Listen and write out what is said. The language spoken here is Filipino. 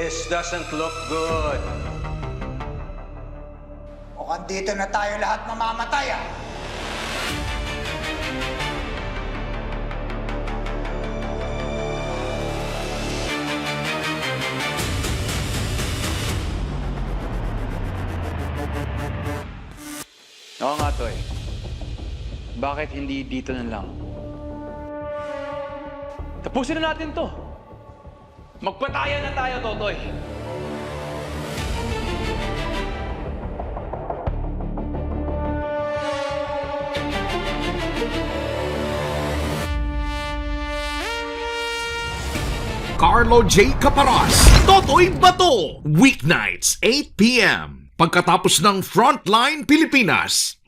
This doesn't look good. Mukhang dito na tayo lahat mamamatay ah. Oo nga, Toy. Bakit hindi dito na lang? Tapusin na natin to. Magpatayan na tayo, Totoy. Carlo J. Caparas, Totoy Bato, weeknights 8 p.m. Pagkatapos ng Frontline Pilipinas.